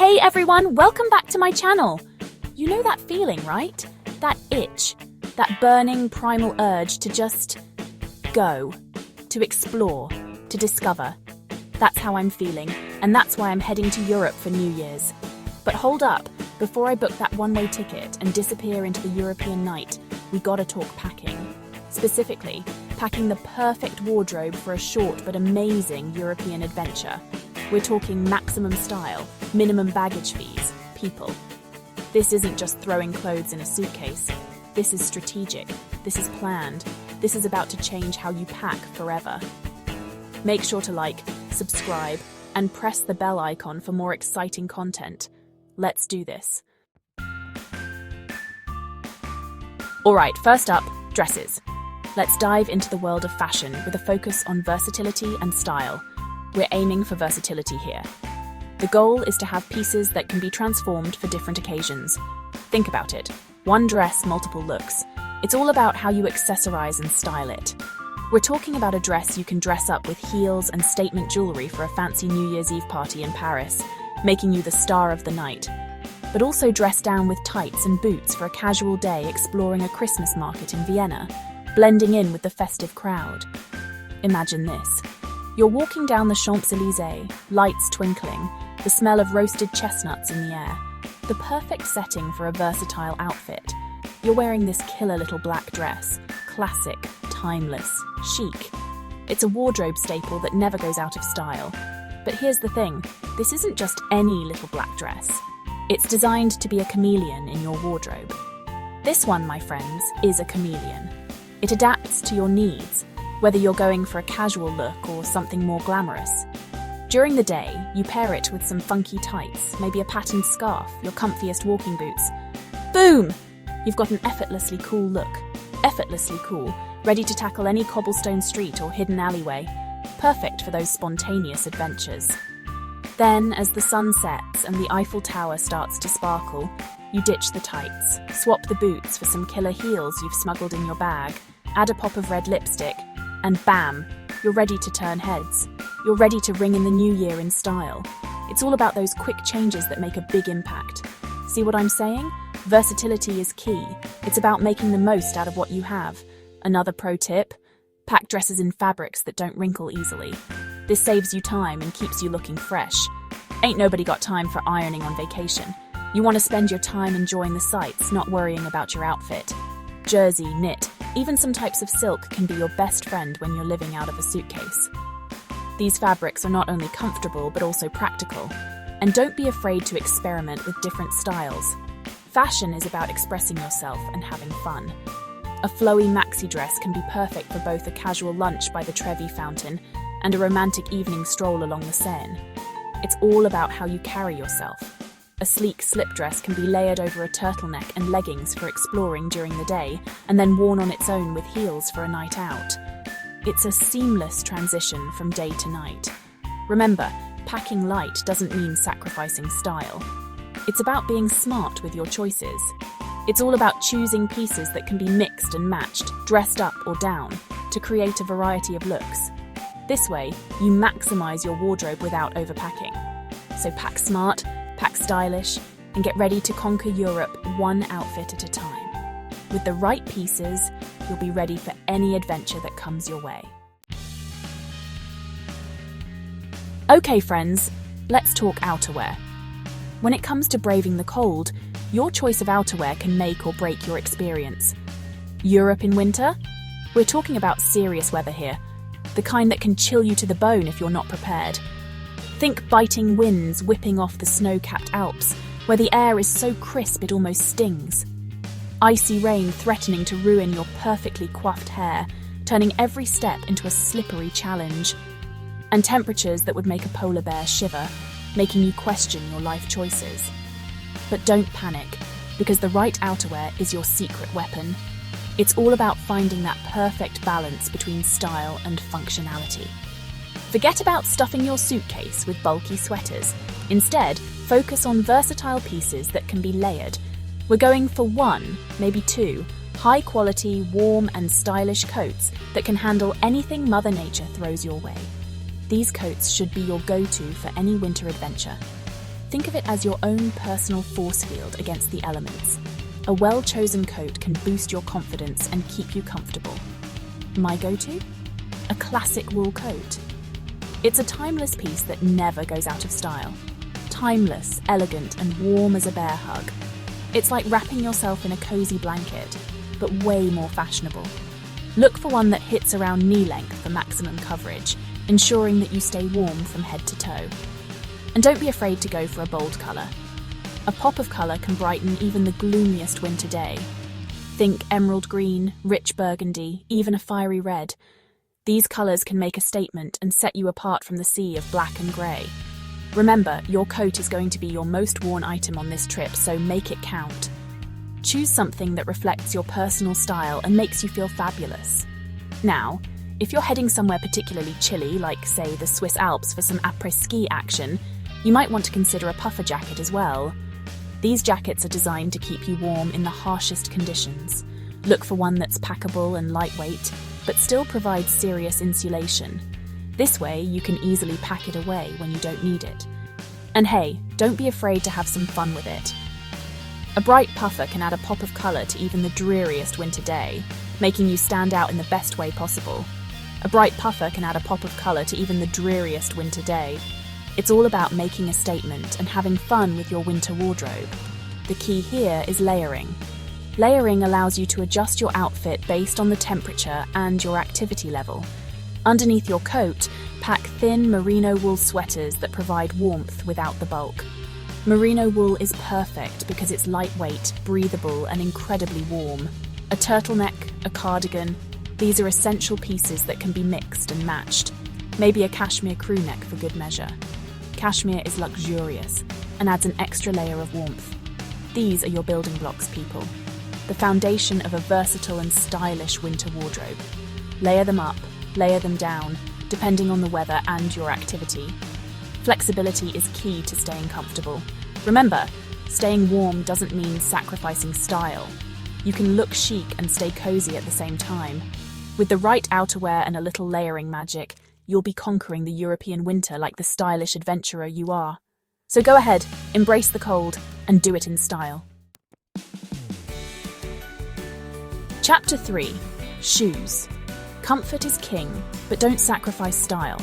Hey everyone, welcome back to my channel. You know that feeling, right? That itch, that burning primal urge to just go, to explore, to discover. That's how I'm feeling, and that's why I'm heading to Europe for New Year's. But hold up, before I book that one-way ticket and disappear into the European night, we gotta talk packing. Specifically, packing the perfect wardrobe for a short but amazing European adventure. We're talking maximum style, minimum baggage fees, people. This isn't just throwing clothes in a suitcase. This is strategic. This is planned. This is about to change how you pack forever. Make sure to like, subscribe, and press the bell icon for more exciting content. Let's do this. Alright, first up, dresses. Let's dive into the world of fashion with a focus on versatility and style. We're aiming for versatility here. The goal is to have pieces that can be transformed for different occasions. Think about it. One dress, multiple looks. It's all about how you accessorize and style it. We're talking about a dress you can dress up with heels and statement jewelry for a fancy New Year's Eve party in Paris, making you the star of the night. But also dress down with tights and boots for a casual day exploring a Christmas market in Vienna, blending in with the festive crowd. Imagine this. You're walking down the Champs-Élysées, lights twinkling, the smell of roasted chestnuts in the air. The perfect setting for a versatile outfit. You're wearing this killer little black dress, classic, timeless, chic. It's a wardrobe staple that never goes out of style. But here's the thing, this isn't just any little black dress. It's designed to be a chameleon in your wardrobe. This one, my friends, is a chameleon. It adapts to your needs, whether you're going for a casual look or something more glamorous. During the day, you pair it with some funky tights, maybe a patterned scarf, your comfiest walking boots. Boom! You've got an effortlessly cool look. Effortlessly cool, ready to tackle any cobblestone street or hidden alleyway. Perfect for those spontaneous adventures. Then, as the sun sets and the Eiffel Tower starts to sparkle, you ditch the tights, swap the boots for some killer heels you've smuggled in your bag, add a pop of red lipstick, and bam, you're ready to turn heads. You're ready to ring in the new year in style. It's all about those quick changes that make a big impact. See what I'm saying? Versatility is key. It's about making the most out of what you have. Another pro tip, pack dresses in fabrics that don't wrinkle easily. This saves you time and keeps you looking fresh. Ain't nobody got time for ironing on vacation. You want to spend your time enjoying the sights, not worrying about your outfit. Jersey, knit, even some types of silk can be your best friend when you're living out of a suitcase. These fabrics are not only comfortable but also practical. And don't be afraid to experiment with different styles. Fashion is about expressing yourself and having fun. A flowy maxi dress can be perfect for both a casual lunch by the Trevi fountain and a romantic evening stroll along the Seine. It's all about how you carry yourself. A sleek slip dress can be layered over a turtleneck and leggings for exploring during the day, and then worn on its own with heels for a night out. It's a seamless transition from day to night. Remember, packing light doesn't mean sacrificing style. It's about being smart with your choices. It's all about choosing pieces that can be mixed and matched, dressed up or down, to create a variety of looks. This way, you maximize your wardrobe without overpacking. So pack smart, pack stylish, and get ready to conquer Europe one outfit at a time. With the right pieces, you'll be ready for any adventure that comes your way. Okay friends, let's talk outerwear. When it comes to braving the cold, your choice of outerwear can make or break your experience. Europe in winter? We're talking about serious weather here, the kind that can chill you to the bone if you're not prepared. Think biting winds whipping off the snow-capped Alps, where the air is so crisp it almost stings. Icy rain threatening to ruin your perfectly coiffed hair, turning every step into a slippery challenge. And temperatures that would make a polar bear shiver, making you question your life choices. But don't panic, because the right outerwear is your secret weapon. It's all about finding that perfect balance between style and functionality. Forget about stuffing your suitcase with bulky sweaters. Instead, focus on versatile pieces that can be layered. We're going for one, maybe two, high-quality, warm and stylish coats that can handle anything Mother Nature throws your way. These coats should be your go-to for any winter adventure. think of it as your own personal force field against the elements. A well-chosen coat can boost your confidence and keep you comfortable. My go-to? A classic wool coat. It's a timeless piece that never goes out of style. Timeless, elegant, and warm as a bear hug. It's like wrapping yourself in a cozy blanket, but way more fashionable. Look for one that hits around knee length for maximum coverage, ensuring that you stay warm from head to toe. And don't be afraid to go for a bold colour. A pop of colour can brighten even the gloomiest winter day. Think emerald green, rich burgundy, even a fiery red. These colours can make a statement and set you apart from the sea of black and grey. Remember, your coat is going to be your most worn item on this trip, so make it count. Choose something that reflects your personal style and makes you feel fabulous. Now, if you're heading somewhere particularly chilly, like, say, the Swiss Alps for some après-ski action, you might want to consider a puffer jacket as well. These jackets are designed to keep you warm in the harshest conditions. Look for one that's packable and lightweight, but still provides serious insulation. This way, you can easily pack it away when you don't need it. And hey, don't be afraid to have some fun with it. A bright puffer can add a pop of colour to even the dreariest winter day, making you stand out in the best way possible. A bright puffer can add a pop of colour to even the dreariest winter day. It's all about making a statement and having fun with your winter wardrobe. The key here is layering. Layering allows you to adjust your outfit based on the temperature and your activity level. Underneath your coat, pack thin merino wool sweaters that provide warmth without the bulk. Merino wool is perfect because it's lightweight, breathable, and incredibly warm. A turtleneck, a cardigan, these are essential pieces that can be mixed and matched. Maybe a cashmere crew neck for good measure. Cashmere is luxurious and adds an extra layer of warmth. These are your building blocks, people. The foundation of a versatile and stylish winter wardrobe. Layer them up, layer them down, depending on the weather and your activity. Flexibility is key to staying comfortable. Remember, staying warm doesn't mean sacrificing style. You can look chic and stay cozy at the same time. With the right outerwear and a little layering magic, you'll be conquering the European winter like the stylish adventurer you are. So go ahead, embrace the cold, and do it in style. Chapter 3. Shoes. Comfort is king, but don't sacrifice style.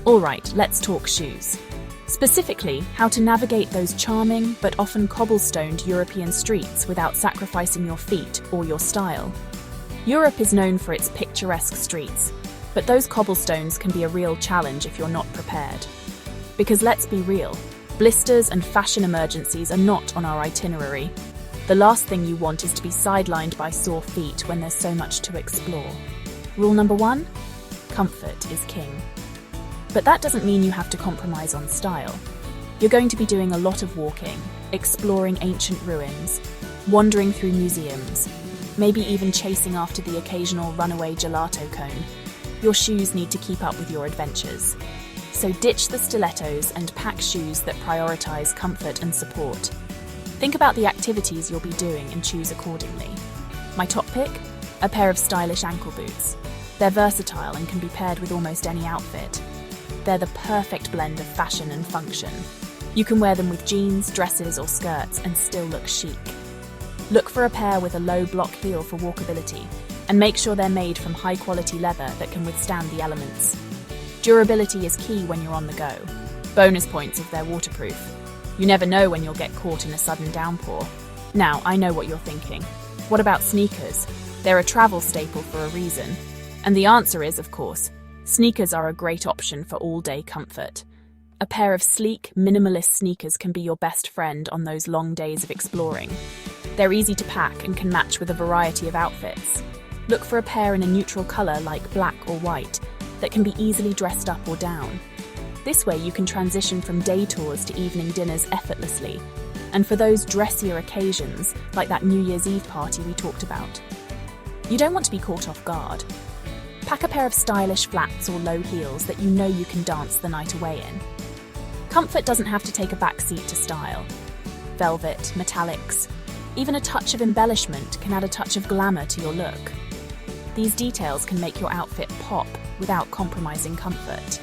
Alright, let's talk shoes. Specifically, how to navigate those charming but often cobblestoned European streets without sacrificing your feet or your style. Europe is known for its picturesque streets, but those cobblestones can be a real challenge if you're not prepared. Because let's be real, blisters and fashion emergencies are not on our itinerary. The last thing you want is to be sidelined by sore feet when there's so much to explore. Rule number 1, comfort is king. But that doesn't mean you have to compromise on style. You're going to be doing a lot of walking, exploring ancient ruins, wandering through museums, maybe even chasing after the occasional runaway gelato cone. Your shoes need to keep up with your adventures. So ditch the stilettos and pack shoes that prioritize comfort and support. Think about the activities you'll be doing and choose accordingly. My top pick? A pair of stylish ankle boots. They're versatile and can be paired with almost any outfit. They're the perfect blend of fashion and function. You can wear them with jeans, dresses, or skirts and still look chic. Look for a pair with a low block heel for walkability, and make sure they're made from high-quality leather that can withstand the elements. Durability is key when you're on the go. Bonus points if they're waterproof. You never know when you'll get caught in a sudden downpour. Now, I know what you're thinking. What about sneakers? They're a travel staple for a reason. And the answer is, of course, sneakers are a great option for all-day comfort. A pair of sleek, minimalist sneakers can be your best friend on those long days of exploring. They're easy to pack and can match with a variety of outfits. Look for a pair in a neutral colour like black or white that can be easily dressed up or down. This way you can transition from day tours to evening dinners effortlessly, and for those dressier occasions, like that New Year's Eve party we talked about. You don't want to be caught off guard. Pack a pair of stylish flats or low heels that you know you can dance the night away in. Comfort doesn't have to take a backseat to style. Velvet, metallics, even a touch of embellishment can add a touch of glamour to your look. These details can make your outfit pop without compromising comfort.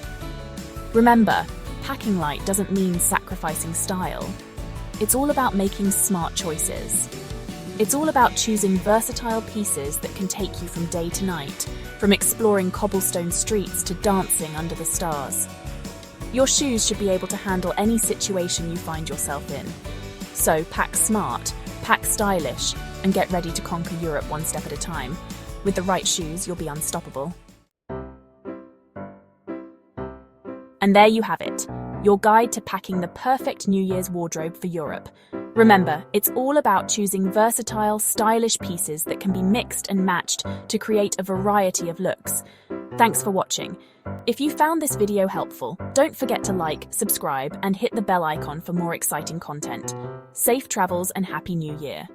Remember, packing light doesn't mean sacrificing style. It's all about making smart choices. It's all about choosing versatile pieces that can take you from day to night, from exploring cobblestone streets to dancing under the stars. Your shoes should be able to handle any situation you find yourself in. So pack smart, pack stylish, and get ready to conquer Europe one step at a time. With the right shoes, you'll be unstoppable. And there you have it, your guide to packing the perfect New Year's wardrobe for Europe. Remember, it's all about choosing versatile, stylish pieces that can be mixed and matched to create a variety of looks. Thanks for watching. If you found this video helpful, don't forget to like, subscribe, and hit the bell icon for more exciting content. Safe travels and Happy New Year!